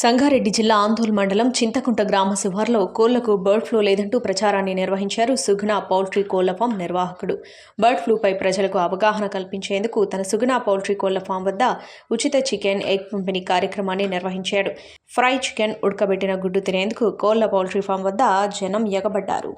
సంగారెడ్డి జిల్లా ఆందోళ్ మండలం చింతకుంట గ్రామ శివార్లో కోళ్లకు బర్డ్ ఫ్లూ లేదంటూ ప్రచారాన్ని నిర్వహించారు సుగుణ పౌల్ట్రీ కోళ్ల ఫామ్ నిర్వాహకుడు. బర్డ్ ఫ్లూపై ప్రజలకు అవగాహన కల్పించేందుకు తన సుగుణ పౌల్ట్రీ కోళ్ల ఫామ్ వద్ద ఉచిత చికెన్ ఎగ్ పంపిణీ కార్యక్రమాన్ని నిర్వహించాడు. ఫ్రై చికెన్, ఉడకబెట్టిన గుడ్డు తినేందుకు కోళ్ల పౌల్ట్రీ ఫామ్ వద్ద జనం ఎగబడ్డారు.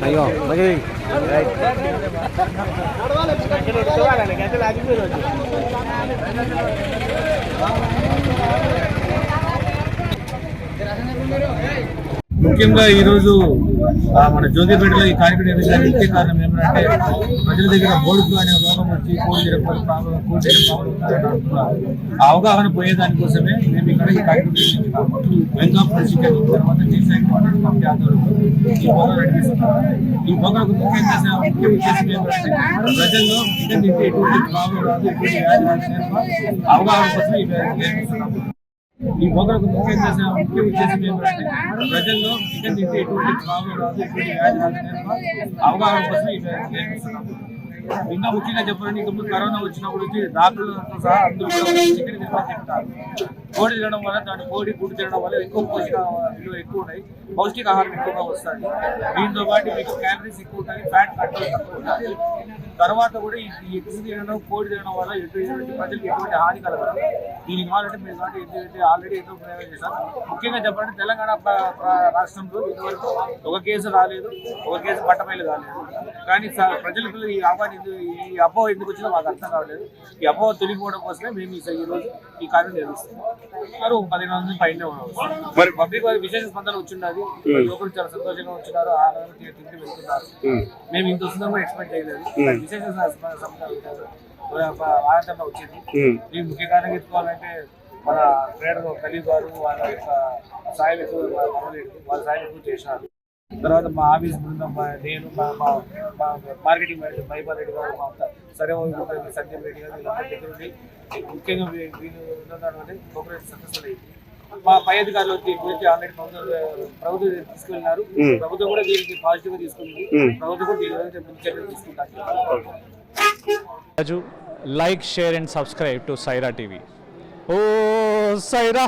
అయ్యో ముఖ్యంగా ఈరోజు మన జ్యోతిపేటలో ఈ కార్యక్రమం నిర్వహించడానికి ముఖ్య కారణం ఏమంటే ప్రజల దగ్గర బర్డ్ ఫ్లూ అనే రోగం వచ్చి ఆ అవగాహన పోయేదానికోసమే మేము ఇక్కడ ఈ కార్యక్రమం నిర్వహించున్నాము. వెంకట చికెన్ తర్వాత ఈ ప్రోగ్రాం నడిపిస్తున్నాము. ఈ ప్రోగ్రాం ముఖ్య ఉద్దేశం ఏమంటే ప్రజల్లో చికెన్ తింటే ఎటువంటి ప్రాబ్లం రాదు, ఎటువంటి వ్యాధి రాదు అవగాహన కోసం ఈ నిర్వహిస్తున్నాము. ఈ ప్రోగ్రాం ముఖ్య ఉద్దేశం ఏమంటే ప్రజల్లో చికెన్ తింటే ఎటువంటి ప్రాబ్లం రాదు, ఎటువంటి వ్యాధి రాదు అవగాహన కోసం ఈ నిర్వహిస్తున్నాము. ఇంకా ముఖ్యంగా చెప్పాలంటే ఇంక ముందు కరోనా వచ్చినప్పుడు వచ్చి డాక్టర్లతో సహా అందరూ చికెన్ తినమని చెప్తారు. కోడి తినడం వల్ల దాని కోడి గుడ్డు తినడం వల్ల ఎక్కువ పోషక విలువ ఎక్కువ ఉన్నాయి, పౌష్టికాహారం ఎక్కువగా వస్తుంది. దీంతో పాటు మీకు క్యాలరీస్ ఎక్కువ ఉంటాయి, ఫ్యాట్ కంట్రోల్ తక్కువ ఉంటుంది. తర్వాత కూడా ఈ ఎగ్స్ తినడం, కోడి తినడం వల్ల ప్రజలకు ఎటువంటి హాని కలగదు. దీనికి కావాలంటే మీరు కాబట్టి ఎందుకంటే ఆల్రెడీ ఎంతో ప్రయోగం చేశారు. ముఖ్యంగా చెప్పాలంటే తెలంగాణ రాష్ట్రంలో ఇదివరకు ఒక కేసు రాలేదు, ఒక కేసు పట్టమైలు కాలేదు. కానీ ప్రజలకు ఈ అపోహ ఎందుకు వచ్చినా మాకు అర్థం కావలేదు. ఈ అపోహ తొలగిపోవడం కోసమే మేము ఈరోజు ఈ కార్యం నిర్వహిస్తున్నాం. 15 మంది పైన మరి పబ్లిక్ వారి విశేష స్పందన వచ్చింది. లోపల చాలా సంతోషంగా వచ్చినారు, ఆనందంగా తింటూ వెళ్తున్నారు. మేము ఇంత వస్తుందని ఎక్స్పెక్ట్ చేయలేదు. విశేష ఆనందంగా వచ్చింది. మేము ముఖ్య కారణంగా ఎత్తుకోవాలంటే మన ట్రేడర్ ఖలీఫ్ గారు వాళ్ళ యొక్క సాయం ఎక్కువ వాళ్ళ సాయం ఎక్కువ చేసినారు. తర్వాత మా ఆఫీస్ బృందం, నేను మా మార్కెటింగ్ మేనేజర్ మైపాల్ రెడ్డి గారు, మా సరే సంజయ్ రెడ్డి గారు దగ్గర ఉండి ముఖ్యంగా వీళ్ళు ఉన్నదాన్ని కోఆపరేట్ సక్సెస్ఫుల్ అయింది. మా పై అధికారులు గురించి ఆల్రెడీ ప్రభుత్వం తీసుకెళ్ళినారు. ప్రభుత్వం కూడా దీనికి పాజిటివ్ గా తీసుకుంది. ప్రభుత్వం కూడా దీని గురించి చర్యలు తీసుకుంటారు. Like, share and subscribe to Saira TV. ఓ సైరా.